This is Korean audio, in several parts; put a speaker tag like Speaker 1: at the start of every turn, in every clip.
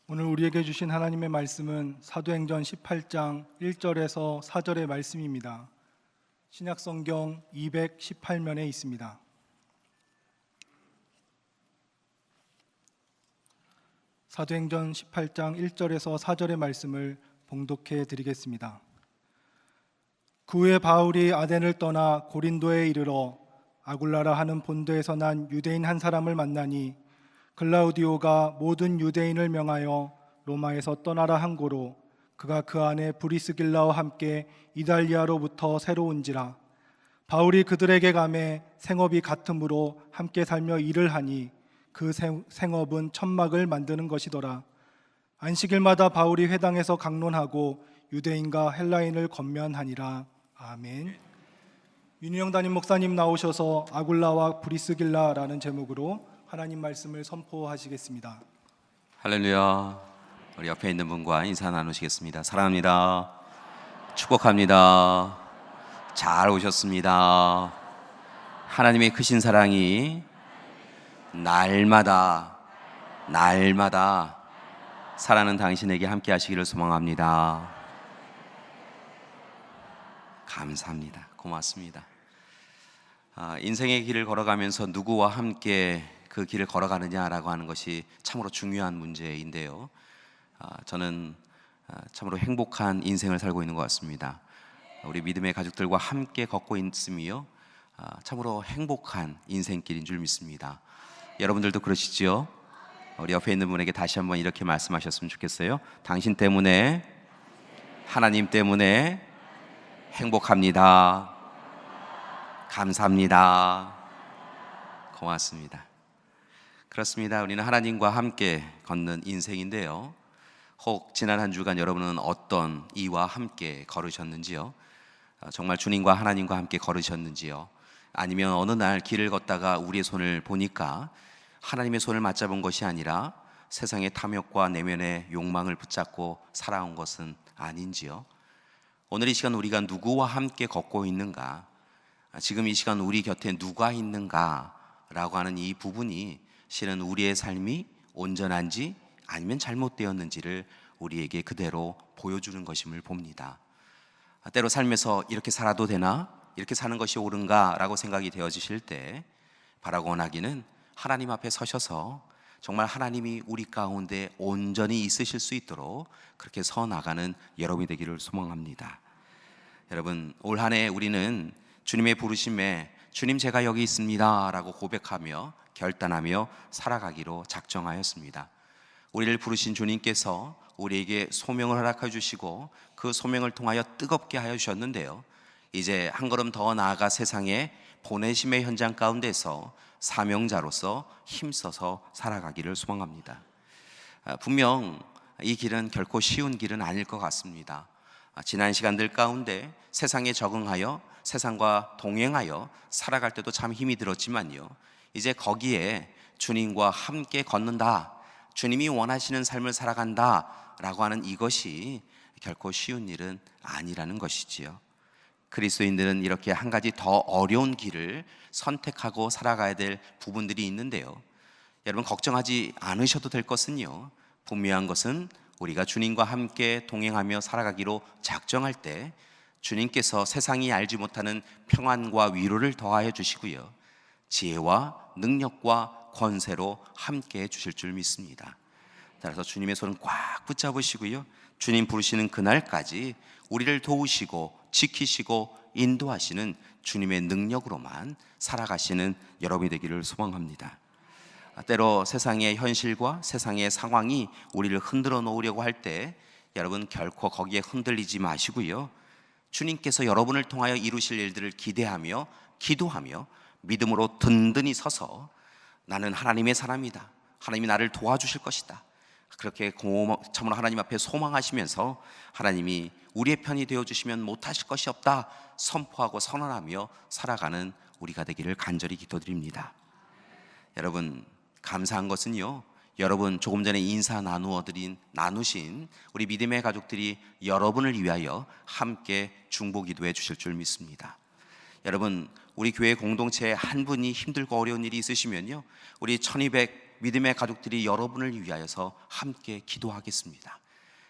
Speaker 1: 오늘 우리에게 주신 하나님의 말씀은 사도행전 18장 1절에서 4절의 말씀입니다. 신약성경 218면에 있습니다. 사도행전 18장 1절에서 4절의 말씀을 봉독해 드리겠습니다. 그 후에 바울이 아덴을 떠나 고린도에 이르러 아굴라라 하는 본도에서 난 유대인 한 사람을 만나니 글라우디오가 모든 유대인을 명하여 로마에서 떠나라 한 고로 그가 그 안에 브리스길라와 함께 이달리아로부터 새로 온지라. 바울이 그들에게 가매 생업이 같으므로 함께 살며 일을 하니 그 생업은 천막을 만드는 것이더라. 안식일마다 바울이 회당에서 강론하고 유대인과 헬라인을 권면하니라. 아멘. 윤희영 담임 목사님 나오셔서 아굴라와 브리스길라라는 제목으로 하나님 말씀을 선포하시겠습니다.
Speaker 2: 할렐루야. 우리 옆에 있는 분과 인사 나누시겠습니다. 사랑합니다. 축복합니다. 잘 오셨습니다. 하나님의 크신 사랑이 날마다 사랑하는 당신에게 함께 하시기를 소망합니다. 감사합니다. 고맙습니다. 인생의 길을 걸어가면서 누구와 함께 그 길을 걸어가느냐라고 하는 것이 참으로 중요한 문제인데요. 저는 참으로 행복한 인생을 살고 있는 것 같습니다. 우리 믿음의 가족들과 함께 걷고 있으며 참으로 행복한 인생길인 줄 믿습니다. 여러분들도 그러시지요? 우리 옆에 있는 분에게 다시 한번 이렇게 말씀하셨으면 좋겠어요. 당신 때문에, 하나님 때문에 행복합니다. 감사합니다. 고맙습니다. 그렇습니다. 우리는 하나님과 함께 걷는 인생인데요. 혹 지난 한 주간 여러분은 어떤 이와 함께 걸으셨는지요? 정말 주님과 하나님과 함께 걸으셨는지요? 아니면 어느 날 길을 걷다가 우리의 손을 보니까 하나님의 손을 맞잡은 것이 아니라 세상의 탐욕과 내면의 욕망을 붙잡고 살아온 것은 아닌지요? 오늘 이 시간 우리가 누구와 함께 걷고 있는가? 지금 이 시간 우리 곁에 누가 있는가? 라고 하는 이 부분이 실은 우리의 삶이 온전한지 아니면 잘못되었는지를 우리에게 그대로 보여주는 것임을 봅니다. 때로 삶에서 이렇게 살아도 되나? 이렇게 사는 것이 옳은가? 라고 생각이 되어지실 때 바라고 원하기는 하나님 앞에 서셔서 정말 하나님이 우리 가운데 온전히 있으실 수 있도록 그렇게 서 나가는 여러분이 되기를 소망합니다. 여러분, 올 한 해 우리는 주님의 부르심에 주님 제가 여기 있습니다 라고 고백하며 결단하며 살아가기로 작정하였습니다. 우리를 부르신 주님께서 우리에게 소명을 허락해 주시고 그 소명을 통하여 뜨겁게 하여 주셨는데요, 이제 한 걸음 더 나아가 세상에 보내심의 현장 가운데서 사명자로서 힘써서 살아가기를 소망합니다. 분명 이 길은 결코 쉬운 길은 아닐 것 같습니다. 지난 시간들 가운데 세상에 적응하여 세상과 동행하여 살아갈 때도 참 힘이 들었지만요, 이제 거기에 주님과 함께 걷는다, 주님이 원하시는 삶을 살아간다 라고 하는 이것이 결코 쉬운 일은 아니라는 것이지요. 그리스도인들은 이렇게 한 가지 더 어려운 길을 선택하고 살아가야 될 부분들이 있는데요, 여러분 걱정하지 않으셔도 될 것은요, 분명한 것은 우리가 주님과 함께 동행하며 살아가기로 작정할 때 주님께서 세상이 알지 못하는 평안과 위로를 더하여 주시고요, 지혜와 능력과 권세로 함께 해 주실 줄 믿습니다. 따라서 주님의 손은 꽉 붙잡으시고요, 주님 부르시는 그날까지 우리를 도우시고 지키시고 인도하시는 주님의 능력으로만 살아가시는 여러분이 되기를 소망합니다. 때로 세상의 현실과 세상의 상황이 우리를 흔들어 놓으려고 할 때 여러분 결코 거기에 흔들리지 마시고요, 주님께서 여러분을 통하여 이루실 일들을 기대하며 기도하며 믿음으로 든든히 서서 나는 하나님의 사람이다, 하나님이 나를 도와주실 것이다, 그렇게 참으로 하나님 앞에 소망하시면서 하나님이 우리의 편이 되어주시면 못하실 것이 없다 선포하고 선언하며 살아가는 우리가 되기를 간절히 기도드립니다. 여러분 감사한 것은요, 여러분 조금 전에 인사 나누신 우리 믿음의 가족들이 여러분을 위하여 함께 중보 기도해 주실 줄 믿습니다. 여러분 우리 교회 공동체에 한 분이 힘들고 어려운 일이 있으시면요, 우리 1200 믿음의 가족들이 여러분을 위하여서 함께 기도하겠습니다.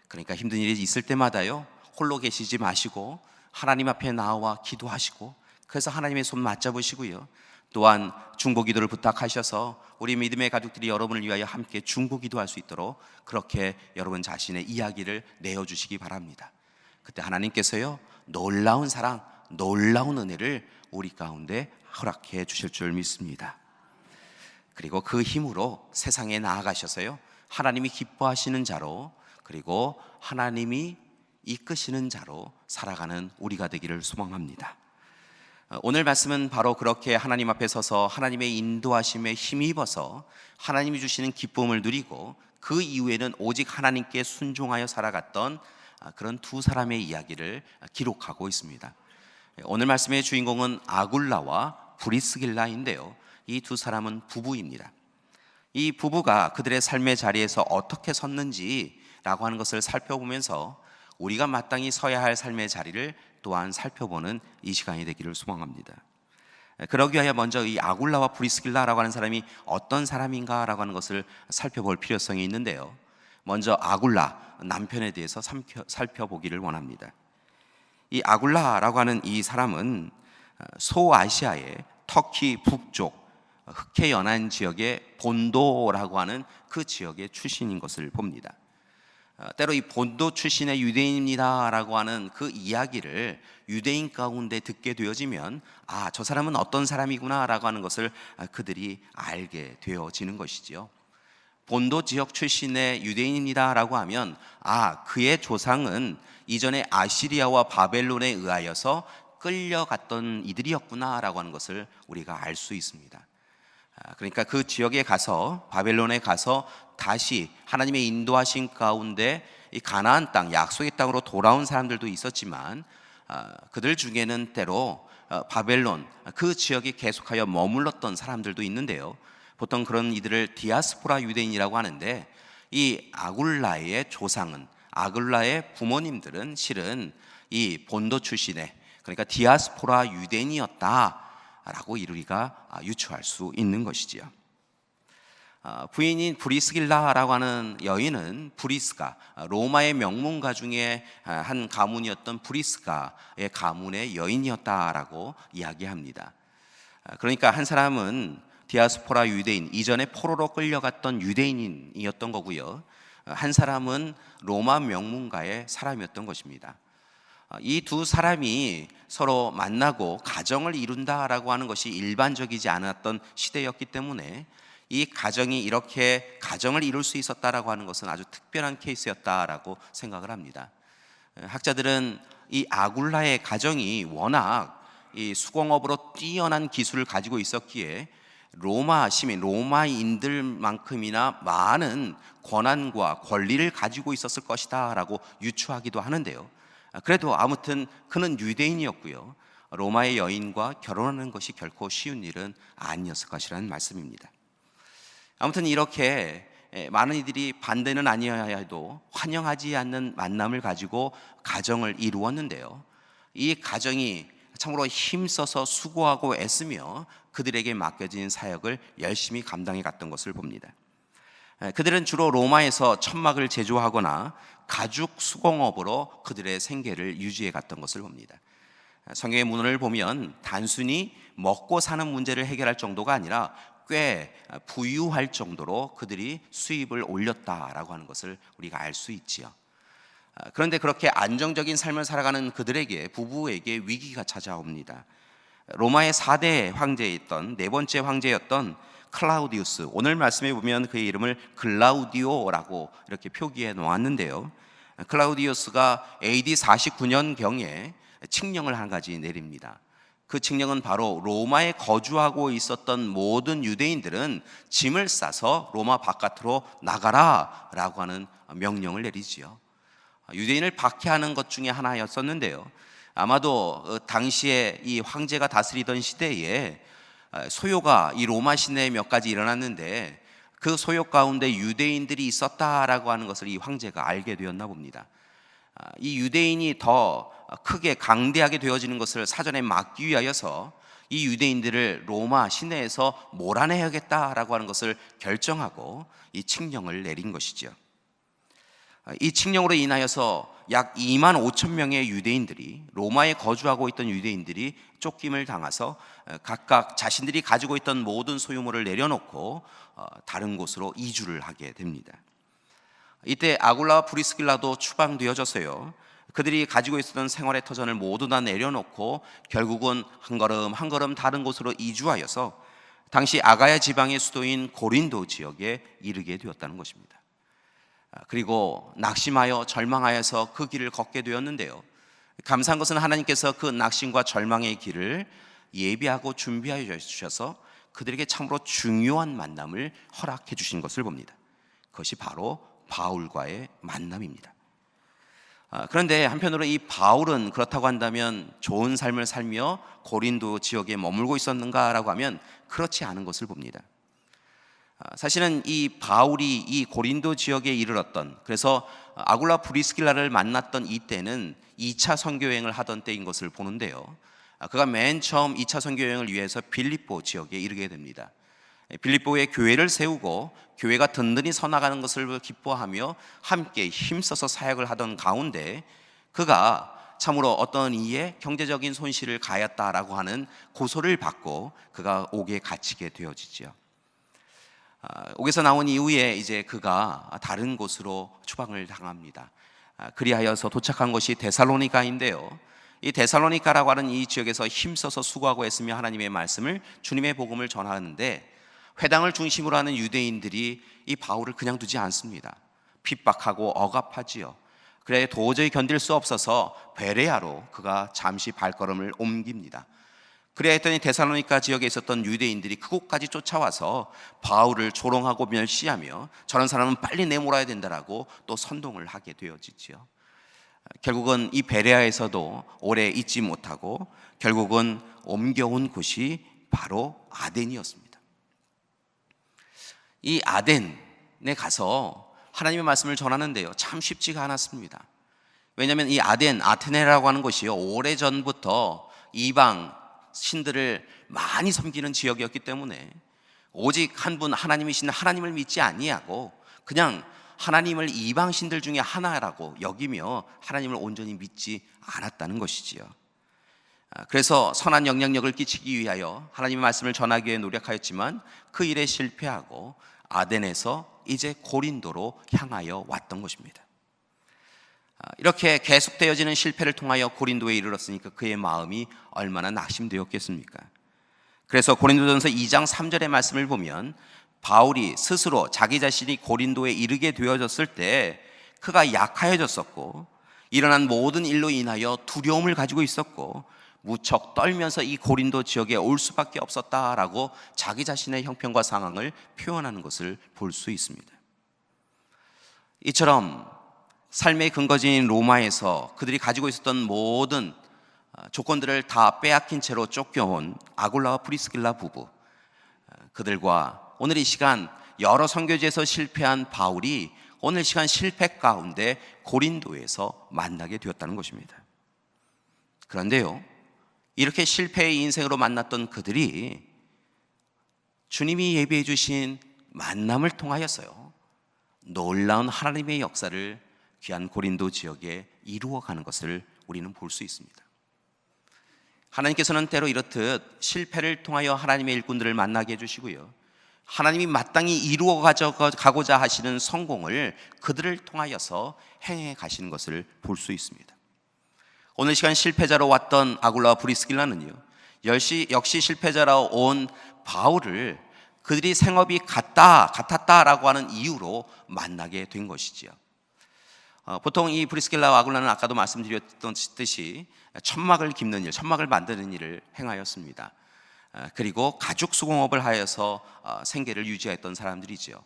Speaker 2: 그러니까 힘든 일이 있을 때마다요, 홀로 계시지 마시고 하나님 앞에 나와 기도하시고, 그래서 하나님의 손 맞잡으시고요, 또한 중보기도를 부탁하셔서 우리 믿음의 가족들이 여러분을 위하여 함께 중보기도할 수 있도록 그렇게 여러분 자신의 이야기를 내어주시기 바랍니다. 그때 하나님께서요, 놀라운 사랑, 놀라운 은혜를 우리 가운데 허락해 주실 줄 믿습니다. 그리고 그 힘으로 세상에 나아가셔서요, 하나님이 기뻐하시는 자로, 그리고 하나님이 이끄시는 자로 살아가는 우리가 되기를 소망합니다. 오늘 말씀은 바로 그렇게 하나님 앞에 서서 하나님의 인도하심에 힘입어서 하나님이 주시는 기쁨을 누리고 그 이후에는 오직 하나님께 순종하여 살아갔던 그런 두 사람의 이야기를 기록하고 있습니다. 오늘 말씀의 주인공은 아굴라와 브리스길라인데요, 이 두 사람은 부부입니다. 이 부부가 그들의 삶의 자리에서 어떻게 섰는지라고 하는 것을 살펴보면서 우리가 마땅히 서야 할 삶의 자리를 또한 살펴보는 이 시간이 되기를 소망합니다. 그러기 위하여 먼저 이 아굴라와 브리스길라라고 하는 사람이 어떤 사람인가라고 하는 것을 살펴볼 필요성이 있는데요, 먼저 아굴라 남편에 대해서 살펴보기를 원합니다. 이 아굴라라고 하는 이 사람은 소아시아의 터키 북쪽 흑해 연안 지역의 본도라고 하는 그 지역의 출신인 것을 봅니다. 때로 이 본도 출신의 유대인입니다라고 하는 그 이야기를 유대인 가운데 듣게 되어지면 저 사람은 어떤 사람이구나라고 하는 것을 그들이 알게 되어지는 것이지요. 본도 지역 출신의 유대인입니다라고 하면 그의 조상은 이전에 아시리아와 바벨론에 의하여서 끌려갔던 이들이었구나라고 하는 것을 우리가 알 수 있습니다. 그러니까 그 지역에 가서, 바벨론에 가서 다시 하나님의 인도하신 가운데 이 가나안 땅, 약속의 땅으로 돌아온 사람들도 있었지만 그들 중에는 때로 바벨론 그 지역에 계속하여 머물렀던 사람들도 있는데요, 보통 그런 이들을 디아스포라 유대인이라고 하는데, 이 아굴라의 조상은, 아굴라의 부모님들은 실은 이 본도 출신의, 그러니까 디아스포라 유대인이었다라고 우리가 유추할 수 있는 것이지요. 부인인 브리스길라라고 하는 여인은 브리스가, 로마의 명문가 중에 한 가문이었던 브리스가의 가문의 여인이었다라고 이야기합니다. 그러니까 한 사람은 디아스포라 유대인, 이전에 포로로 끌려갔던 유대인이었던 거고요, 한 사람은 로마 명문가의 사람이었던 것입니다. 이 두 사람이 서로 만나고 가정을 이룬다라고 하는 것이 일반적이지 않았던 시대였기 때문에 이 가정이 이렇게 가정을 이룰 수 있었다라고 하는 것은 아주 특별한 케이스였다라고 생각을 합니다. 학자들은 이 아굴라의 가정이 워낙 이 수공업으로 뛰어난 기술을 가지고 있었기에 로마 시민, 로마인들만큼이나 많은 권한과 권리를 가지고 있었을 것이다 라고 유추하기도 하는데요, 그래도 아무튼 그는 유대인이었고요, 로마의 여인과 결혼하는 것이 결코 쉬운 일은 아니었을 것이라는 말씀입니다. 아무튼 이렇게 많은 이들이 반대는 아니어야 해도 환영하지 않는 만남을 가지고 가정을 이루었는데요, 이 가정이 참으로 힘써서 수고하고 애쓰며 그들에게 맡겨진 사역을 열심히 감당해 갔던 것을 봅니다. 그들은 주로 로마에서 천막을 제조하거나 가죽 수공업으로 그들의 생계를 유지해 갔던 것을 봅니다. 성경의 문헌을 보면 단순히 먹고 사는 문제를 해결할 정도가 아니라 꽤 부유할 정도로 그들이 수입을 올렸다라고 하는 것을 우리가 알 수 있지요. 그런데 그렇게 안정적인 삶을 살아가는 그들에게, 부부에게 위기가 찾아옵니다. 로마의 4대 황제였던, 네 번째 황제였던 클라우디우스, 오늘 말씀에 보면 그의 이름을 글라우디오라고 이렇게 표기해 놓았는데요, 클라우디우스가 AD 49년경에 칙령을 한 가지 내립니다. 그 칙령은 바로 로마에 거주하고 있었던 모든 유대인들은 짐을 싸서 로마 바깥으로 나가라 라고 하는 명령을 내리지요. 유대인을 박해하는 것 중에 하나였었는데요, 아마도 당시에 이 황제가 다스리던 시대에 소요가 이 로마 시내에 몇 가지 일어났는데 그 소요 가운데 유대인들이 있었다라고 하는 것을 이 황제가 알게 되었나 봅니다. 이 유대인이 더 크게 강대하게 되어지는 것을 사전에 막기 위하여서 이 유대인들을 로마 시내에서 몰아내야겠다라고 하는 것을 결정하고 이 칙령을 내린 것이죠. 이 칙령으로 인하여서 약 2만 5천 명의 유대인들이, 로마에 거주하고 있던 유대인들이 쫓김을 당해서 각각 자신들이 가지고 있던 모든 소유물을 내려놓고 다른 곳으로 이주를 하게 됩니다. 이때 아굴라와 브리스길라도 추방되어져서요, 그들이 가지고 있었던 생활의 터전을 모두 다 내려놓고 결국은 한 걸음 한 걸음 다른 곳으로 이주하여서 당시 아가야 지방의 수도인 고린도 지역에 이르게 되었다는 것입니다. 그리고 낙심하여 절망하여서 그 길을 걷게 되었는데요, 감사한 것은 하나님께서 그 낙심과 절망의 길을 예비하고 준비하여 주셔서 그들에게 참으로 중요한 만남을 허락해 주신 것을 봅니다. 그것이 바로 바울과의 만남입니다. 그런데 한편으로 이 바울은 그렇다고 한다면 좋은 삶을 살며 고린도 지역에 머물고 있었는가라고 하면 그렇지 않은 것을 봅니다. 사실은 이 바울이 이 고린도 지역에 이르렀던, 그래서 아굴라 브리스길라를 만났던 이때는 2차 선교 여행을 하던 때인 것을 보는데요, 그가 맨 처음 2차 선교 여행을 위해서 빌립보 지역에 이르게 됩니다. 빌립보에 교회를 세우고 교회가 든든히 서나가는 것을 기뻐하며 함께 힘써서 사역을 하던 가운데 그가 참으로 어떤 이의 경제적인 손실을 가했다라고 하는 고소를 받고 그가 옥에 갇히게 되어지죠. 옥에서 나온 이후에 이제 그가 다른 곳으로 추방을 당합니다. 그리하여서 도착한 곳이 데살로니가인데요, 이 데살로니가라고 하는 이 지역에서 힘써서 수고하고 애쓰며 하나님의 말씀을, 주님의 복음을 전하는데 회당을 중심으로 하는 유대인들이 이 바울을 그냥 두지 않습니다. 핍박하고 억압하지요. 그래 도저히 견딜 수 없어서 베레아로 그가 잠시 발걸음을 옮깁니다. 그래 했더니 데살로니가 지역에 있었던 유대인들이 그곳까지 쫓아와서 바울을 조롱하고 멸시하며 저런 사람은 빨리 내몰아야 된다라고 또 선동을 하게 되어지지요. 결국은 이 베레아에서도 오래 있지 못하고 결국은 옮겨온 곳이 바로 아덴이었습니다. 이 아덴에 가서 하나님의 말씀을 전하는데요, 참 쉽지가 않았습니다. 왜냐하면 이 아테네라고 하는 곳이 오래전부터 이방 신들을 많이 섬기는 지역이었기 때문에 오직 한 분 하나님이신 하나님을 믿지 아니하고 그냥 하나님을 이방 신들 중에 하나라고 여기며 하나님을 온전히 믿지 않았다는 것이지요. 그래서 선한 영향력을 끼치기 위하여 하나님의 말씀을 전하기 위해 노력하였지만 그 일에 실패하고 아덴에서 이제 고린도로 향하여 왔던 것입니다. 이렇게 계속되어지는 실패를 통하여 고린도에 이르렀으니까 그의 마음이 얼마나 낙심되었겠습니까? 그래서 고린도전서 2장 3절의 말씀을 보면 바울이 스스로 자기 자신이 고린도에 이르게 되어졌을 때 그가 약하여졌었고 일어난 모든 일로 인하여 두려움을 가지고 있었고 무척 떨면서 이 고린도 지역에 올 수밖에 없었다라고 자기 자신의 형편과 상황을 표현하는 것을 볼 수 있습니다. 이처럼 삶의 근거지인 로마에서 그들이 가지고 있었던 모든 조건들을 다 빼앗긴 채로 쫓겨온 아굴라와 프리스길라 부부, 그들과 오늘 이 시간 여러 선교지에서 실패한 바울이 오늘 시간 실패 가운데 고린도에서 만나게 되었다는 것입니다. 그런데요, 이렇게 실패의 인생으로 만났던 그들이 주님이 예비해 주신 만남을 통하여서요, 놀라운 하나님의 역사를 귀한 고린도 지역에 이루어가는 것을 우리는 볼 수 있습니다. 하나님께서는 때로 이렇듯 실패를 통하여 하나님의 일꾼들을 만나게 해주시고요, 하나님이 마땅히 이루어 가고자 하시는 성공을 그들을 통하여서 행해 가시는 것을 볼 수 있습니다. 오늘 시간 실패자로 왔던 아굴라와 브리스길라는요, 역시 실패자로 온 바울을 그들이 생업이 같았다라고 하는 이유로 만나게 된 것이지요. 보통 이 브리스길라와 아굴라는 아까도 말씀드렸듯이 천막을 깁는 일, 천막을 만드는 일을 행하였습니다. 그리고 가죽 수공업을 하여서 생계를 유지했던 사람들이지요.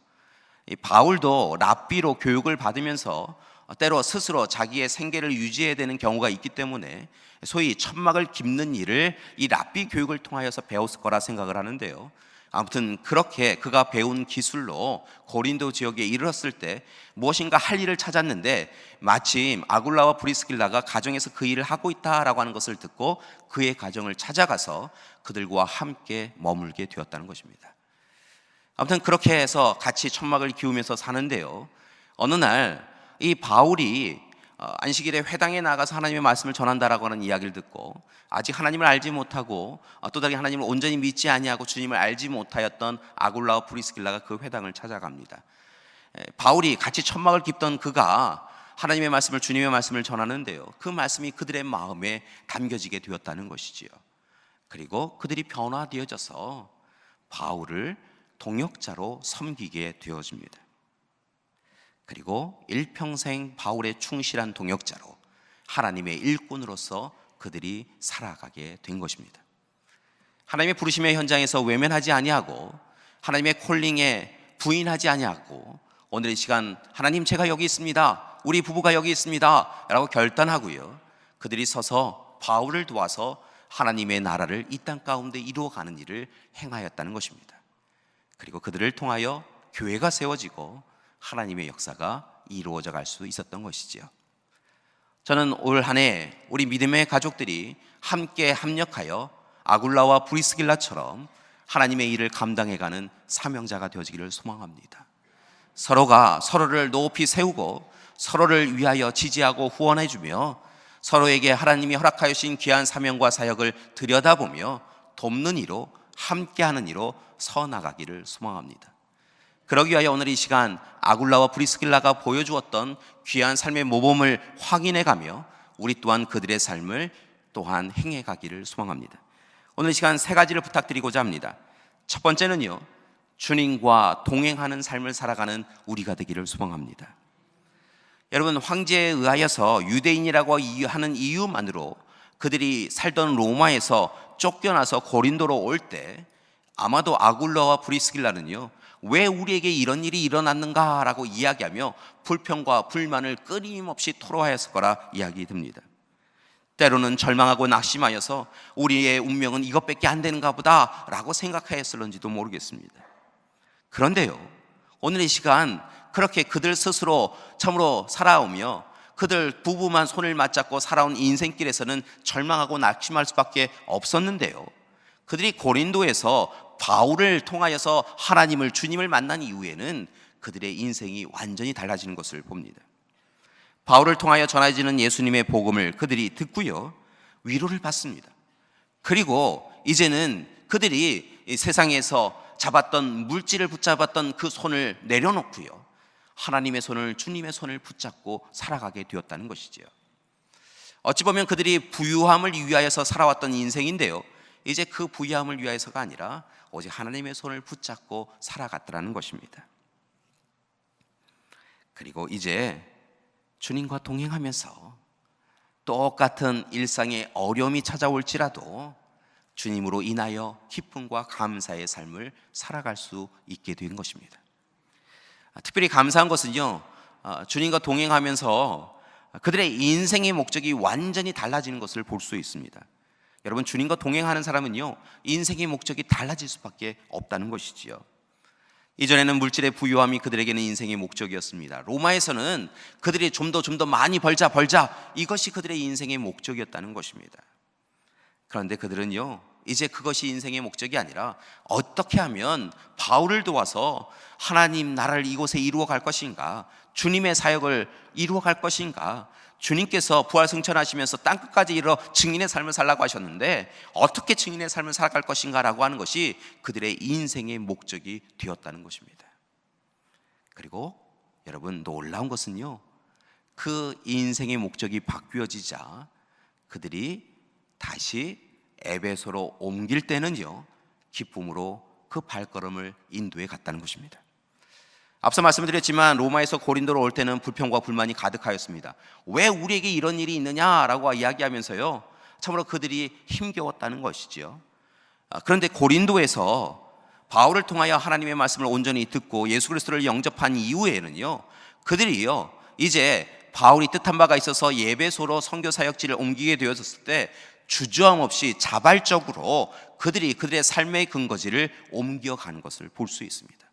Speaker 2: 이 바울도 랍비로 교육을 받으면서 때로 스스로 자기의 생계를 유지해야 되는 경우가 있기 때문에 소위 천막을 깁는 일을 이 랍비 교육을 통하여서 배웠을 거라 생각을 하는데요, 아무튼 그렇게 그가 배운 기술로 고린도 지역에 이르렀을 때 무엇인가 할 일을 찾았는데 마침 아굴라와 브리스길라가 가정에서 그 일을 하고 있다라고 하는 것을 듣고 그의 가정을 찾아가서 그들과 함께 머물게 되었다는 것입니다. 아무튼 그렇게 해서 같이 천막을 기우면서 사는데요, 어느 날 이 바울이 안식일에 회당에 나가서 하나님의 말씀을 전한다라고 하는 이야기를 듣고 아직 하나님을 알지 못하고 또 다른 하나님을 온전히 믿지 아니하고 주님을 알지 못하였던 아굴라와 브리스길라가 그 회당을 찾아갑니다. 바울이 같이 천막을 깁던 그가 하나님의 말씀을, 주님의 말씀을 전하는데요, 그 말씀이 그들의 마음에 담겨지게 되었다는 것이지요. 그리고 그들이 변화되어져서 바울을 동역자로 섬기게 되어집니다. 그리고 일평생 바울의 충실한 동역자로 하나님의 일꾼으로서 그들이 살아가게 된 것입니다. 하나님의 부르심의 현장에서 외면하지 아니하고 하나님의 콜링에 부인하지 아니하고 오늘 이 시간 하나님 제가 여기 있습니다, 우리 부부가 여기 있습니다 라고 결단하고요, 그들이 서서 바울을 도와서 하나님의 나라를 이 땅 가운데 이루어가는 일을 행하였다는 것입니다. 그리고 그들을 통하여 교회가 세워지고 하나님의 역사가 이루어져 갈 수 있었던 것이지요. 저는 올 한 해 우리 믿음의 가족들이 함께 합력하여 아굴라와 브리스길라처럼 하나님의 일을 감당해가는 사명자가 되어지기를 소망합니다. 서로가 서로를 높이 세우고 서로를 위하여 지지하고 후원해주며 서로에게 하나님이 허락하여 주신 귀한 사명과 사역을 들여다보며 돕는 이로, 함께하는 이로 서나가기를 소망합니다. 그러기 위하여 오늘 이 시간 아굴라와 브리스길라가 보여주었던 귀한 삶의 모범을 확인해가며 우리 또한 그들의 삶을 또한 행해가기를 소망합니다. 오늘 이 시간 세 가지를 부탁드리고자 합니다. 첫 번째는요, 주님과 동행하는 삶을 살아가는 우리가 되기를 소망합니다. 여러분, 황제에 의하여서 유대인이라고 하는 이유만으로 그들이 살던 로마에서 쫓겨나서 고린도로 올 때 아마도 아굴라와 브리스길라는요, 왜 우리에게 이런 일이 일어났는가 라고 이야기하며 불평과 불만을 끊임없이 토로하였을 거라 이야기 듭니다. 때로는 절망하고 낙심하여서 우리의 운명은 이것밖에 안 되는가 보다 라고 생각하였을런지도 모르겠습니다. 그런데요, 오늘 이 시간 그렇게 그들 스스로 참으로 살아오며 그들 부부만 손을 맞잡고 살아온 인생길에서는 절망하고 낙심할 수밖에 없었는데요, 그들이 고린도에서 바울을 통하여서 하나님을, 주님을 만난 이후에는 그들의 인생이 완전히 달라지는 것을 봅니다. 바울을 통하여 전해지는 예수님의 복음을 그들이 듣고요, 위로를 받습니다. 그리고 이제는 그들이 이 세상에서 잡았던, 물질을 붙잡았던 그 손을 내려놓고요, 하나님의 손을, 주님의 손을 붙잡고 살아가게 되었다는 것이지요. 어찌 보면 그들이 부유함을 위하여서 살아왔던 인생인데요, 이제 그 부유함을 위하여서가 아니라 오직 하나님의 손을 붙잡고 살아갔더라는 것입니다. 그리고 이제 주님과 동행하면서 똑같은 일상의 어려움이 찾아올지라도 주님으로 인하여 기쁨과 감사의 삶을 살아갈 수 있게 된 것입니다. 특별히 감사한 것은요, 주님과 동행하면서 그들의 인생의 목적이 완전히 달라지는 것을 볼 수 있습니다. 여러분, 주님과 동행하는 사람은요, 인생의 목적이 달라질 수밖에 없다는 것이지요. 이전에는 물질의 부유함이 그들에게는 인생의 목적이었습니다. 로마에서는 그들이 좀 더 많이 벌자 이것이 그들의 인생의 목적이었다는 것입니다. 그런데 그들은요, 이제 그것이 인생의 목적이 아니라 어떻게 하면 바울을 도와서 하나님 나라를 이곳에 이루어 갈 것인가, 주님의 사역을 이루어 갈 것인가, 주님께서 부활승천하시면서 땅끝까지 이르러 증인의 삶을 살라고 하셨는데 어떻게 증인의 삶을 살아갈 것인가 라고 하는 것이 그들의 인생의 목적이 되었다는 것입니다. 그리고 여러분, 놀라운 것은요, 그 인생의 목적이 바뀌어지자 그들이 다시 에베소로 옮길 때는요, 기쁨으로 그 발걸음을 인도해 갔다는 것입니다. 앞서 말씀드렸지만 로마에서 고린도로 올 때는 불평과 불만이 가득하였습니다. 왜 우리에게 이런 일이 있느냐라고 이야기하면서요, 참으로 그들이 힘겨웠다는 것이지요. 그런데 고린도에서 바울을 통하여 하나님의 말씀을 온전히 듣고 예수 그리스도를 영접한 이후에는요, 그들이요, 이제 바울이 뜻한 바가 있어서 예배소로 선교 사역지를 옮기게 되었을 때 주저함 없이 자발적으로 그들의 삶의 근거지를 옮겨가는 것을 볼 수 있습니다.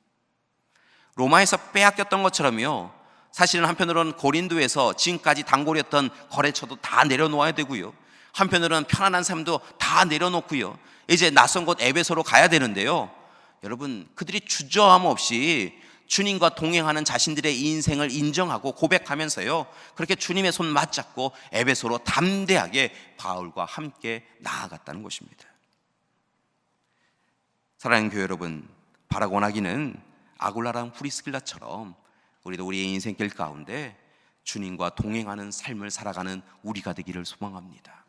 Speaker 2: 로마에서 빼앗겼던 것처럼요, 사실은 한편으로는 고린도에서 지금까지 단골이었던 거래처도 다 내려놓아야 되고요, 한편으로는 편안한 삶도 다 내려놓고요, 이제 낯선 곳 에베소로 가야 되는데요, 여러분, 그들이 주저함 없이 주님과 동행하는 자신들의 인생을 인정하고 고백하면서요, 그렇게 주님의 손 맞잡고 에베소로 담대하게 바울과 함께 나아갔다는 것입니다. 사랑하는 교회 여러분, 바라고 원하기는 아굴라랑 프리스길라처럼 우리도 우리의 인생길 가운데 주님과 동행하는 삶을 살아가는 우리가 되기를 소망합니다.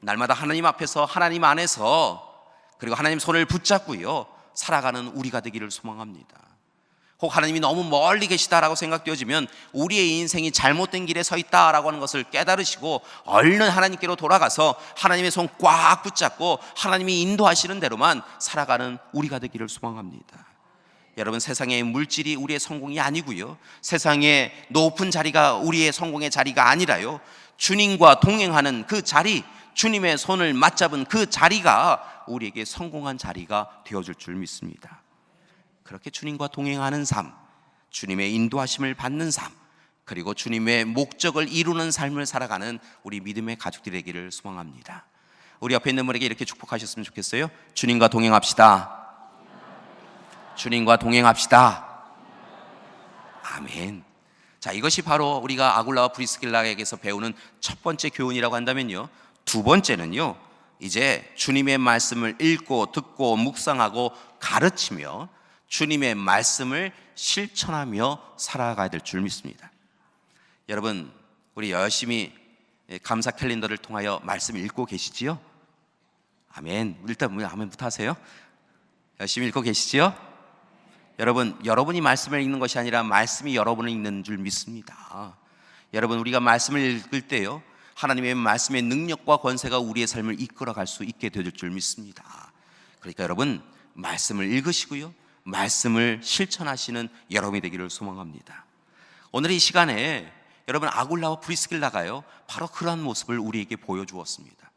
Speaker 2: 날마다 하나님 앞에서, 하나님 안에서, 그리고 하나님 손을 붙잡고요 살아가는 우리가 되기를 소망합니다. 혹 하나님이 너무 멀리 계시다라고 생각되어지면 우리의 인생이 잘못된 길에 서 있다라고 하는 것을 깨달으시고 얼른 하나님께로 돌아가서 하나님의 손 꽉 붙잡고 하나님이 인도하시는 대로만 살아가는 우리가 되기를 소망합니다. 여러분, 세상의 물질이 우리의 성공이 아니고요, 세상의 높은 자리가 우리의 성공의 자리가 아니라요, 주님과 동행하는 그 자리, 주님의 손을 맞잡은 그 자리가 우리에게 성공한 자리가 되어줄 줄 믿습니다. 그렇게 주님과 동행하는 삶, 주님의 인도하심을 받는 삶, 그리고 주님의 목적을 이루는 삶을 살아가는 우리 믿음의 가족들이 되기를 소망합니다. 우리 옆에 있는 분에게 이렇게 축복하셨으면 좋겠어요. 주님과 동행합시다. 주님과 동행합시다. 아멘. 자, 이것이 바로 우리가 아굴라와 프리스길라에게서 배우는 첫 번째 교훈이라고 한다면요, 두 번째는요, 이제 주님의 말씀을 읽고 듣고 묵상하고 가르치며 주님의 말씀을 실천하며 살아가야 될 줄 믿습니다. 여러분, 우리 열심히 감사 캘린더를 통하여 말씀 읽고 계시지요? 아멘. 일단 아멘부터 하세요. 열심히 읽고 계시지요? 여러분, 여러분이 말씀을 읽는 것이 아니라 말씀이 여러분을 읽는 줄 믿습니다. 여러분, 우리가 말씀을 읽을 때요, 하나님의 말씀의 능력과 권세가 우리의 삶을 이끌어갈 수 있게 되어줄 줄 믿습니다. 그러니까 여러분, 말씀을 읽으시고요, 말씀을 실천하시는 여러분이 되기를 소망합니다. 오늘 이 시간에 여러분, 아굴라와 프리스길라가요 바로 그러한 모습을 우리에게 보여주었습니다.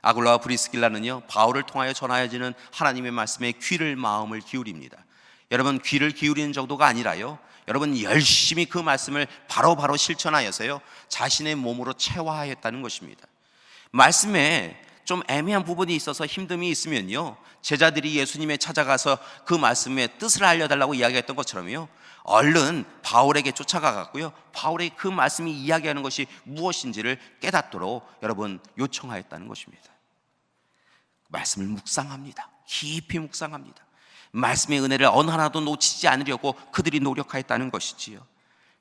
Speaker 2: 아굴라와 프리스길라는요, 바울을 통하여 전하여지는 하나님의 말씀에 귀를, 마음을 기울입니다. 여러분, 귀를 기울이는 정도가 아니라요, 여러분 열심히 그 말씀을 바로바로 실천하여서요 자신의 몸으로 체화하였다는 것입니다. 말씀에 좀 애매한 부분이 있어서 힘듦이 있으면요, 제자들이 예수님에 찾아가서 그 말씀의 뜻을 알려달라고 이야기했던 것처럼요, 얼른 바울에게 쫓아가갔고요, 바울의 그 말씀이 이야기하는 것이 무엇인지를 깨닫도록 여러분 요청하였다는 것입니다. 말씀을 묵상합니다. 깊이 묵상합니다. 말씀의 은혜를 어느 하나도 놓치지 않으려고 그들이 노력하였다는 것이지요.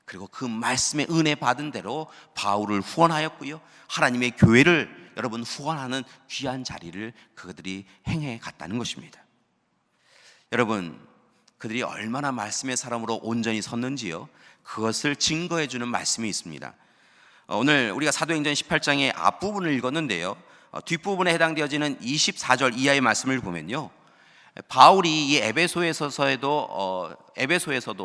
Speaker 2: 그리고 그 말씀의 은혜 받은 대로 바울을 후원하였고요, 하나님의 교회를 여러분 후원하는 귀한 자리를 그들이 행해 갔다는 것입니다. 여러분, 그들이 얼마나 말씀의 사람으로 온전히 섰는지요, 그것을 증거해 주는 말씀이 있습니다. 오늘 우리가 사도행전 18장의 앞부분을 읽었는데요, 뒷부분에 해당되어지는 24절 이하의 말씀을 보면요, 바울이 이 에베소에서도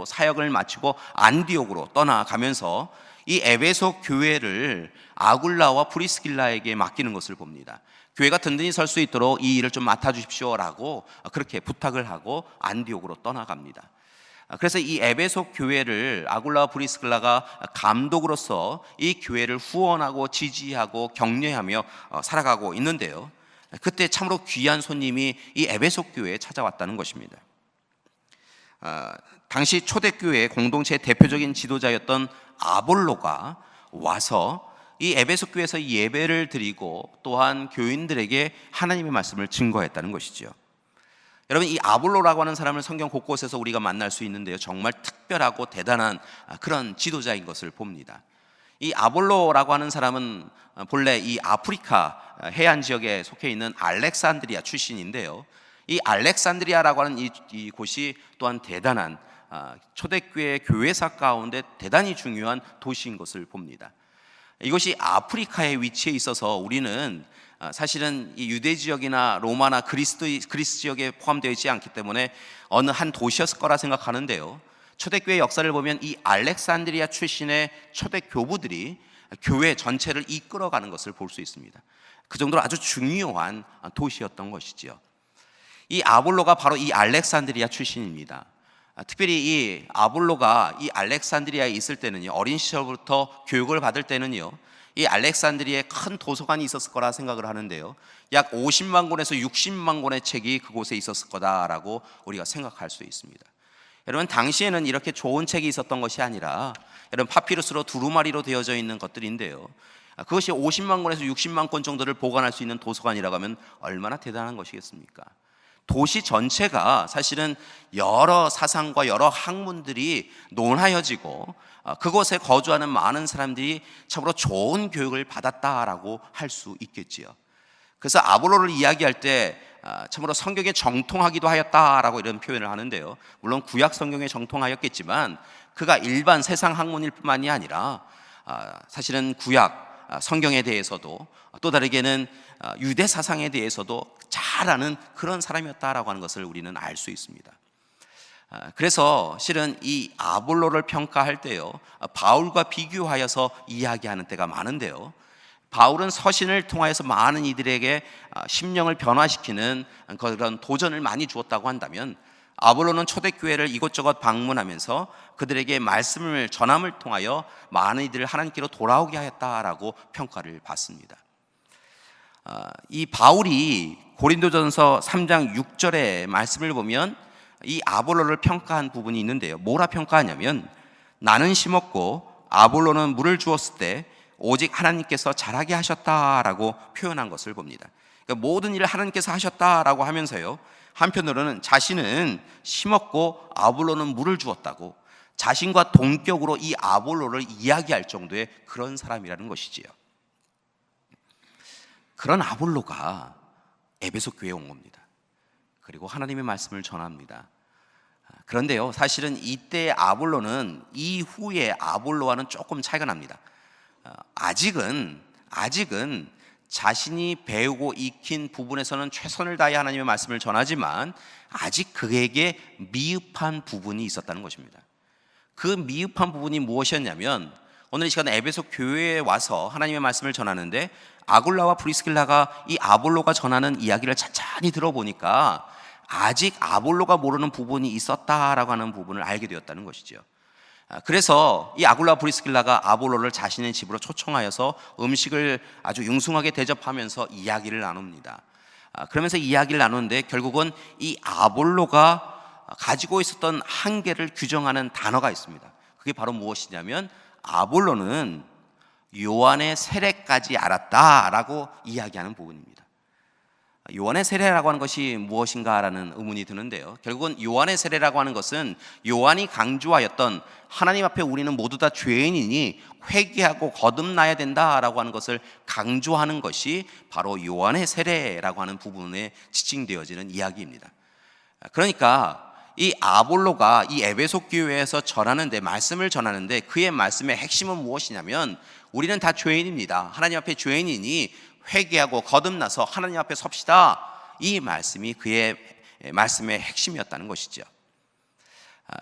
Speaker 2: 사역을 마치고 안디옥으로 떠나가면서 이 에베소 교회를 아굴라와 프리스길라에게 맡기는 것을 봅니다. 교회가 든든히 설 수 있도록 이 일을 좀 맡아주십시오라고 그렇게 부탁을 하고 안디옥으로 떠나갑니다. 그래서 이 에베소 교회를 아굴라와 프리스길라가 감독으로서 이 교회를 후원하고 지지하고 격려하며 살아가고 있는데요, 그때 참으로 귀한 손님이 이 에베소 교회에 찾아왔다는 것입니다. 당시 초대교회 공동체의 대표적인 지도자였던 아볼로가 와서 이 에베소 교회에서 예배를 드리고 또한 교인들에게 하나님의 말씀을 증거했다는 것이죠. 여러분, 이 아볼로라고 하는 사람을 성경 곳곳에서 우리가 만날 수 있는데요, 정말 특별하고 대단한 그런 지도자인 것을 봅니다. 이 아볼로라고 하는 사람은 본래 이 아프리카 해안 지역에 속해 있는 알렉산드리아 출신인데요, 이 알렉산드리아라고 하는 이 곳이 또한 대단한 초대교회 교회사 가운데 대단히 중요한 도시인 것을 봅니다. 이것이 아프리카에 위치해 있어서 우리는 사실은 이 유대 지역이나 로마나 그리스 지역에 포함되어 있지 않기 때문에 어느 한 도시였을 거라 생각하는데요, 초대교회 역사를 보면 이 알렉산드리아 출신의 초대 교부들이 교회 전체를 이끌어가는 것을 볼 수 있습니다. 그 정도로 아주 중요한 도시였던 것이지요. 이 아볼로가 바로 이 알렉산드리아 출신입니다. 특별히 이 아볼로가 이 알렉산드리아에 있을 때는요, 어린 시절부터 교육을 받을 때는요, 이 알렉산드리아에 큰 도서관이 있었을 거라 생각을 하는데요, 약 50만 권에서 60만 권의 책이 그곳에 있었을 거다라고 우리가 생각할 수 있습니다. 여러분, 당시에는 이렇게 좋은 책이 있었던 것이 아니라 여러분, 파피루스로 두루마리로 되어져 있는 것들인데요, 그것이 50만 권에서 60만 권 정도를 보관할 수 있는 도서관이라고 하면 얼마나 대단한 것이겠습니까? 도시 전체가 사실은 여러 사상과 여러 학문들이 논하여지고 그곳에 거주하는 많은 사람들이 참으로 좋은 교육을 받았다라고 할 수 있겠지요. 그래서 아볼로를 이야기할 때 참으로 성경에 정통하기도 하였다라고 이런 표현을 하는데요, 물론 구약 성경에 정통하였겠지만 그가 일반 세상 학문일 뿐만이 아니라 사실은 구약 성경에 대해서도 또 다르게는 유대 사상에 대해서도 잘 아는 그런 사람이었다라고 하는 것을 우리는 알 수 있습니다. 그래서 실은 이 아볼로를 평가할 때요, 바울과 비교하여서 이야기하는 때가 많은데요, 바울은 서신을 통하여서 많은 이들에게 심령을 변화시키는 그런 도전을 많이 주었다고 한다면, 아볼로는 초대교회를 이곳저곳 방문하면서 그들에게 말씀을 전함을 통하여 많은 이들을 하나님께로 돌아오게 하였다라고 평가를 받습니다. 이 바울이 고린도전서 3장 6절의 말씀을 보면 이 아볼로를 평가한 부분이 있는데요, 뭐라 평가하냐면, 나는 심었고 아볼로는 물을 주었을 때 오직 하나님께서 자라게 하셨다라고 표현한 것을 봅니다. 그러니까 모든 일을 하나님께서 하셨다라고 하면서요, 한편으로는 자신은 심었고 아볼로는 물을 주었다고 자신과 동격으로 이 아볼로를 이야기할 정도의 그런 사람이라는 것이지요. 그런 아볼로가 에베소 교회에 온 겁니다. 그리고 하나님의 말씀을 전합니다. 그런데요, 사실은 이때의 아볼로는 이후의 아볼로와는 조금 차이가 납니다. 아직은 자신이 배우고 익힌 부분에서는 최선을 다해 하나님의 말씀을 전하지만 아직 그에게 미흡한 부분이 있었다는 것입니다. 그 미흡한 부분이 무엇이었냐면, 오늘 이 시간에 에베소 교회에 와서 하나님의 말씀을 전하는데 아굴라와 브리스길라가 이 아볼로가 전하는 이야기를 찬찬히 들어보니까 아직 아볼로가 모르는 부분이 있었다라고 하는 부분을 알게 되었다는 것이죠. 그래서 이 아굴라 브리스길라가 아볼로를 자신의 집으로 초청하여서 음식을 아주 융숭하게 대접하면서 이야기를 나눕니다. 그러면서 이야기를 나누는데 결국은 이 아볼로가 가지고 있었던 한계를 규정하는 단어가 있습니다. 그게 바로 무엇이냐면, 아볼로는 요한의 세례까지 알았다라고 이야기하는 부분입니다. 요한의 세례라고 하는 것이 무엇인가라는 의문이 드는데요, 결국은 요한의 세례라고 하는 것은 요한이 강조하였던 하나님 앞에 우리는 모두 다 죄인이니 회개하고 거듭나야 된다라고 하는 것을 강조하는 것이 바로 요한의 세례라고 하는 부분에 지칭되어지는 이야기입니다. 그러니까 이 아볼로가 이 에베소 교회에서 전하는데, 말씀을 전하는데 그의 말씀의 핵심은 무엇이냐면, 우리는 다 죄인입니다. 하나님 앞에 죄인이니 회개하고 거듭나서 하나님 앞에 섭시다. 이 말씀이 그의 말씀의 핵심이었다는 것이죠.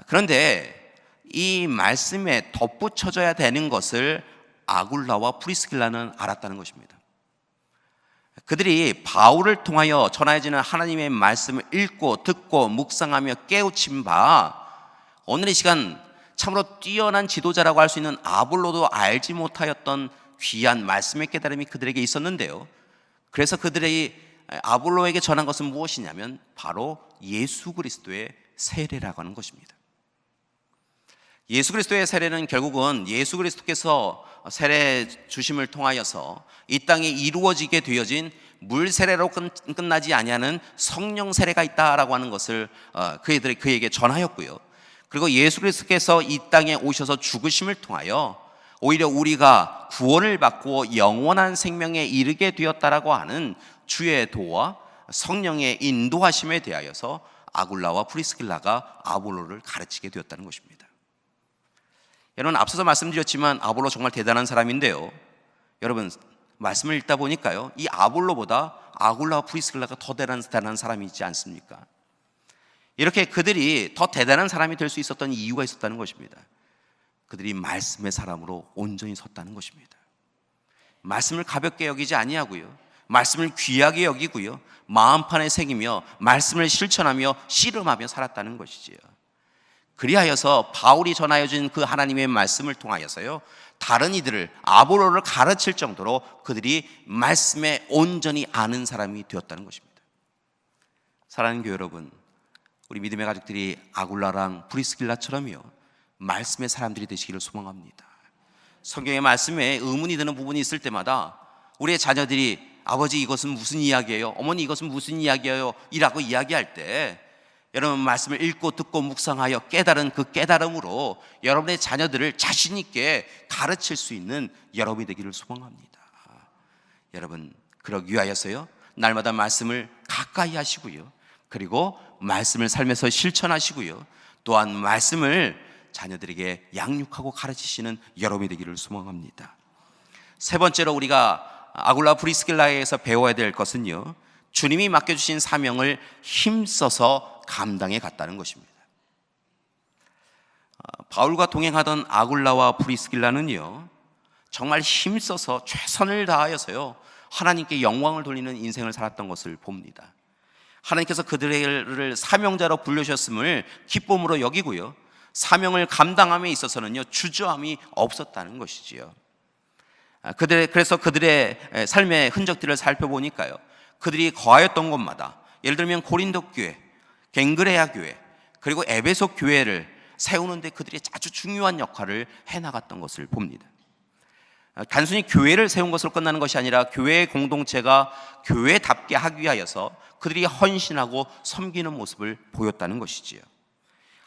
Speaker 2: 그런데 이 말씀에 덧붙여져야 되는 것을 아굴라와 프리스길라는 알았다는 것입니다. 그들이 바울을 통하여 전해지는 하나님의 말씀을 읽고 듣고 묵상하며 깨우친 바, 오늘 이 시간 참으로 뛰어난 지도자라고 할 수 있는 아볼로도 알지 못하였던 귀한 말씀의 깨달음이 그들에게 있었는데요, 그래서 그들이 아볼로에게 전한 것은 무엇이냐면 바로 예수 그리스도의 세례라고 하는 것입니다. 예수 그리스도의 세례는 결국은 예수 그리스도께서 세례 주심을 통하여서 이 땅에 이루어지게 되어진 물 세례로 끝나지 아니하는 성령 세례가 있다라고 하는 것을 그에게 전하였고요, 그리고 예수 그리스도께서 이 땅에 오셔서 죽으심을 통하여 오히려 우리가 구원을 받고 영원한 생명에 이르게 되었다라고 하는 주의 도와 성령의 인도하심에 대하여서 아굴라와 프리스길라가 아볼로를 가르치게 되었다는 것입니다. 여러분, 앞서서 말씀드렸지만 아볼로 정말 대단한 사람인데요, 여러분 말씀을 읽다 보니까요, 이 아볼로보다 아굴라와 프리스길라가 더 대단한 사람이 있지 않습니까? 이렇게 그들이 더 대단한 사람이 될 수 있었던 이유가 있었다는 것입니다. 그들이 말씀의 사람으로 온전히 섰다는 것입니다. 말씀을 가볍게 여기지 아니하고요, 말씀을 귀하게 여기고요, 마음판에 새기며 말씀을 실천하며 씨름하며 살았다는 것이지요. 그리하여서 바울이 전하여 준 그 하나님의 말씀을 통하여서요, 다른 이들을, 아볼로를 가르칠 정도로 그들이 말씀에 온전히 아는 사람이 되었다는 것입니다. 사랑하는 교회 여러분, 우리 믿음의 가족들이 아굴라랑 브리스길라처럼요, 말씀의 사람들이 되시기를 소망합니다. 성경의 말씀에 의문이 드는 부분이 있을 때마다 우리의 자녀들이 아버지 이것은 무슨 이야기예요? 어머니 이것은 무슨 이야기예요? 이라고 이야기할 때 여러분 말씀을 읽고 듣고 묵상하여 깨달은 그 깨달음으로 여러분의 자녀들을 자신 있게 가르칠 수 있는 여러분이 되기를 소망합니다. 여러분 그러기 위하여서요, 날마다 말씀을 가까이 하시고요, 그리고 말씀을 삶에서 실천하시고요, 또한 말씀을 자녀들에게 양육하고 가르치시는 여러분이 되기를 소망합니다. 세 번째로 우리가 아굴라 브리스길라에서 배워야 될 것은요, 주님이 맡겨주신 사명을 힘써서 감당해 갔다는 것입니다. 바울과 동행하던 아굴라와 브리스길라는요, 정말 힘써서 최선을 다하여서요, 하나님께 영광을 돌리는 인생을 살았던 것을 봅니다. 하나님께서 그들을 사명자로 불러주셨음을 기쁨으로 여기고요, 사명을 감당함에 있어서는요, 주저함이 없었다는 것이지요. 그래서 그들의 삶의 흔적들을 살펴보니까요, 그들이 거하였던 곳마다, 예를 들면 고린도 교회, 갱그레아 교회, 그리고 에베소 교회를 세우는데 그들이 아주 중요한 역할을 해나갔던 것을 봅니다. 단순히 교회를 세운 것으로 끝나는 것이 아니라 교회의 공동체가 교회답게 하기 위하여서 그들이 헌신하고 섬기는 모습을 보였다는 것이지요.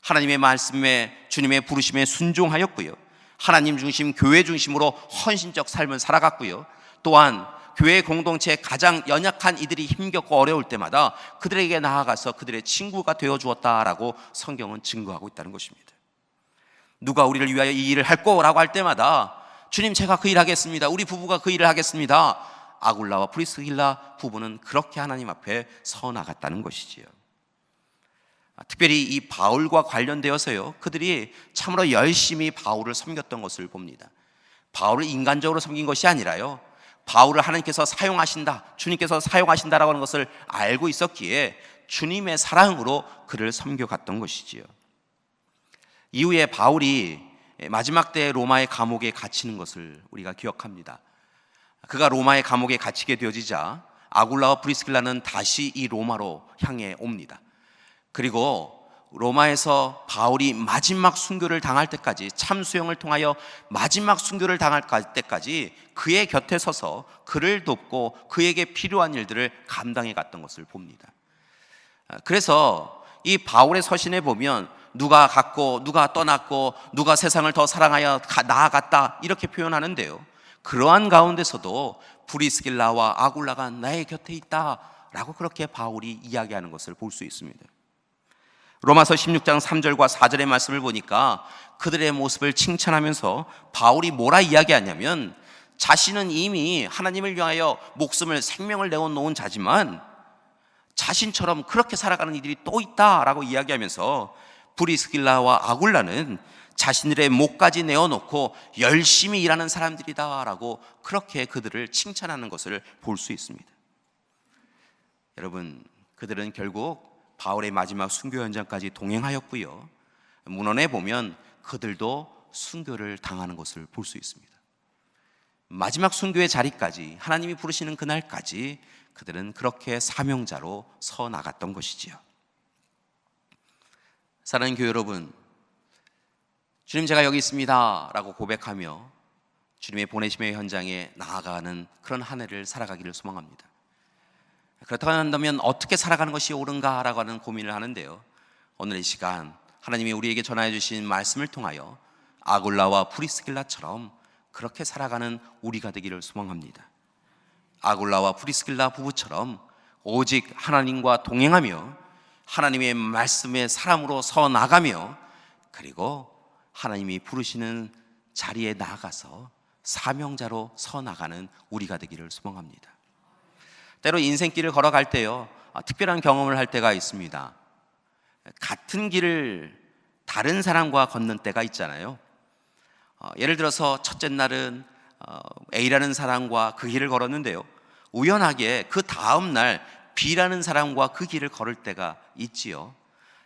Speaker 2: 하나님의 말씀에, 주님의 부르심에 순종하였고요, 하나님 중심, 교회 중심으로 헌신적 삶을 살아갔고요, 또한 교회 공동체에 가장 연약한 이들이 힘겹고 어려울 때마다 그들에게 나아가서 그들의 친구가 되어주었다라고 성경은 증거하고 있다는 것입니다. 누가 우리를 위하여 이 일을 할 거라고 할 때마다 주님 제가 그 일 하겠습니다, 우리 부부가 그 일을 하겠습니다, 아굴라와 프리스길라 부부는 그렇게 하나님 앞에 서 나갔다는 것이지요. 특별히 이 바울과 관련되어서요, 그들이 참으로 열심히 바울을 섬겼던 것을 봅니다. 바울을 인간적으로 섬긴 것이 아니라요, 바울을 하나님께서 사용하신다, 주님께서 사용하신다라고 하는 것을 알고 있었기에 주님의 사랑으로 그를 섬겨갔던 것이지요. 이후에 바울이 마지막 때 로마의 감옥에 갇히는 것을 우리가 기억합니다. 그가 로마의 감옥에 갇히게 되어지자 아굴라와 브리스길라는 다시 이 로마로 향해 옵니다. 그리고 로마에서 바울이 마지막 순교를 당할 때까지, 참수형을 통하여 마지막 순교를 당할 때까지 그의 곁에 서서 그를 돕고 그에게 필요한 일들을 감당해 갔던 것을 봅니다. 그래서 이 바울의 서신에 보면 누가 갔고 누가 떠났고 누가 세상을 더 사랑하여 나아갔다 이렇게 표현하는데요, 그러한 가운데서도 브리스길라와 아굴라가 나의 곁에 있다라고 그렇게 바울이 이야기하는 것을 볼 수 있습니다. 로마서 16장 3절과 4절의 말씀을 보니까 그들의 모습을 칭찬하면서 바울이 뭐라 이야기하냐면, 자신은 이미 하나님을 위하여 목숨을, 생명을 내어놓은 자지만 자신처럼 그렇게 살아가는 이들이 또 있다라고 이야기하면서 브리스길라와 아굴라는 자신들의 목까지 내어놓고 열심히 일하는 사람들이다라고 그렇게 그들을 칭찬하는 것을 볼 수 있습니다. 여러분, 그들은 결국 바울의 마지막 순교 현장까지 동행하였고요, 문헌에 보면 그들도 순교를 당하는 것을 볼 수 있습니다. 마지막 순교의 자리까지, 하나님이 부르시는 그날까지 그들은 그렇게 사명자로 서 나갔던 것이지요. 사랑하는 교회 여러분, 주님 제가 여기 있습니다 라고 고백하며 주님의 보내심의 현장에 나아가는 그런 한 해를 살아가기를 소망합니다. 그렇다고 한다면 어떻게 살아가는 것이 옳은가라고 하는 고민을 하는데요, 오늘 이 시간 하나님이 우리에게 전하여 주신 말씀을 통하여 아굴라와 프리스길라처럼 그렇게 살아가는 우리가 되기를 소망합니다. 아굴라와 프리스길라 부부처럼 오직 하나님과 동행하며 하나님의 말씀의 사람으로 서 나가며, 그리고 하나님이 부르시는 자리에 나아가서 사명자로 서 나가는 우리가 되기를 소망합니다. 때로 인생길을 걸어갈 때요, 특별한 경험을 할 때가 있습니다. 같은 길을 다른 사람과 걷는 때가 있잖아요. 예를 들어서 첫째 날은 A라는 사람과 그 길을 걸었는데요, 우연하게 그 다음 날 B라는 사람과 그 길을 걸을 때가 있지요.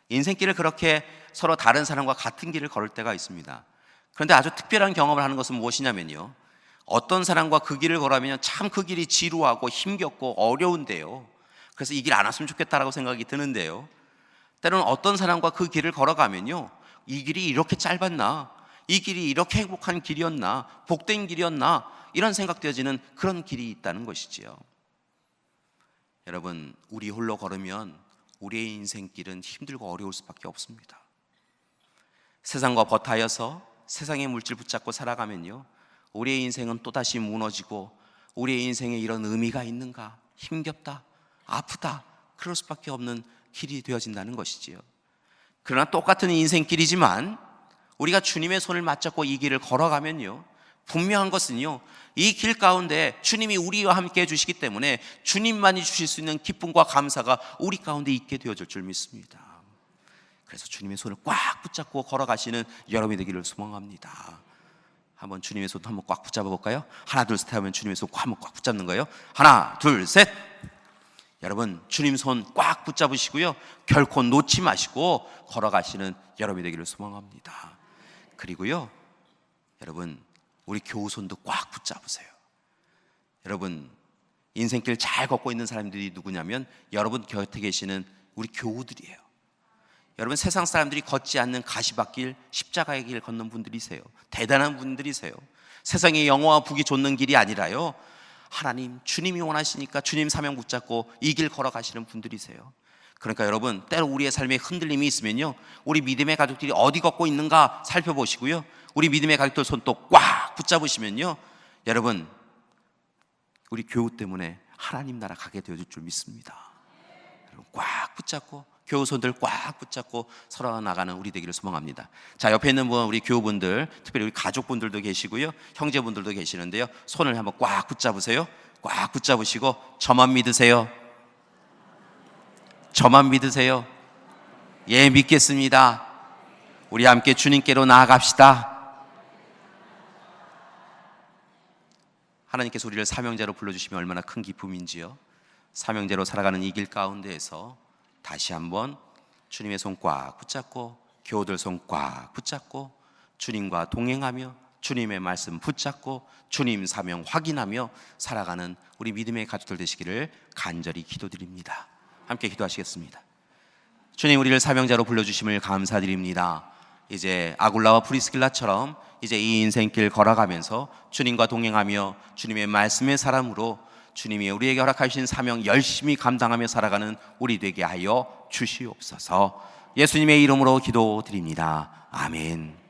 Speaker 2: 인생길을 그렇게 서로 다른 사람과 같은 길을 걸을 때가 있습니다. 그런데 아주 특별한 경험을 하는 것은 무엇이냐면요, 어떤 사람과 그 길을 걸으면 참 그 길이 지루하고 힘겹고 어려운데요, 그래서 이 길 안 왔으면 좋겠다라고 생각이 드는데요, 때로는 어떤 사람과 그 길을 걸어가면요, 이 길이 이렇게 짧았나, 이 길이 이렇게 행복한 길이었나, 복된 길이었나, 이런 생각되어지는 그런 길이 있다는 것이지요. 여러분, 우리 홀로 걸으면 우리의 인생길은 힘들고 어려울 수밖에 없습니다. 세상과 버타여서 세상의 물질 붙잡고 살아가면요, 우리의 인생은 또다시 무너지고, 우리의 인생에 이런 의미가 있는가, 힘겹다, 아프다, 그럴 수밖에 없는 길이 되어진다는 것이지요. 그러나 똑같은 인생길이지만 우리가 주님의 손을 맞잡고 이 길을 걸어가면요, 분명한 것은요, 이 길 가운데 주님이 우리와 함께 해주시기 때문에 주님만이 주실 수 있는 기쁨과 감사가 우리 가운데 있게 되어질 줄 믿습니다. 그래서 주님의 손을 꽉 붙잡고 걸어가시는 여러분이 되기를 소망합니다. 한번 주님의 손 한번 꽉 붙잡아 볼까요? 하나 둘 셋 하면 주님의 손 한번 꽉 붙잡는 거예요. 하나 둘 셋. 여러분, 주님 손 꽉 붙잡으시고요, 결코 놓지 마시고 걸어가시는 여러분이 되기를 소망합니다. 그리고요, 여러분, 우리 교우손도 꽉 붙잡으세요. 여러분, 인생길 잘 걷고 있는 사람들이 누구냐면 여러분 곁에 계시는 우리 교우들이에요. 여러분, 세상 사람들이 걷지 않는 가시밭길, 십자가의 길 걷는 분들이세요. 대단한 분들이세요. 세상의 영화와 북이 좇는 길이 아니라요, 하나님, 주님이 원하시니까 주님 사명 붙잡고 이 길 걸어가시는 분들이세요. 그러니까 여러분, 때로 우리의 삶에 흔들림이 있으면요, 우리 믿음의 가족들이 어디 걷고 있는가 살펴보시고요, 우리 믿음의 가족들 손 또 꽉 붙잡으시면요, 여러분, 우리 교우 때문에 하나님 나라 가게 되어질 줄 믿습니다. 여러분, 꽉 붙잡고, 교우 손들 꽉 붙잡고 서로 나가는 우리 되기를 소망합니다. 자, 옆에 있는 분, 우리 교우분들, 특별히 우리 가족분들도 계시고요, 형제분들도 계시는데요, 손을 한번 꽉 붙잡으세요. 꽉 붙잡으시고, 저만 믿으세요. 저만 믿으세요. 예, 믿겠습니다. 우리 함께 주님께로 나아갑시다. 하나님께서 우리를 사명자로 불러주시면 얼마나 큰 기쁨인지요. 사명자로 살아가는 이 길 가운데에서 다시 한번 주님의 손 꽉 붙잡고, 교우들 손 꽉 붙잡고, 주님과 동행하며 주님의 말씀 붙잡고 주님 사명 확인하며 살아가는 우리 믿음의 가족들 되시기를 간절히 기도드립니다. 함께 기도하시겠습니다. 주님, 우리를 사명자로 불러주심을 감사드립니다. 이제 아굴라와 프리스킬라처럼 이제 이 인생길 걸어가면서 주님과 동행하며 주님의 말씀의 사람으로 주님이 우리에게 허락하신 사명 열심히 감당하며 살아가는 우리 되게 하여 주시옵소서. 예수님의 이름으로 기도드립니다. 아멘.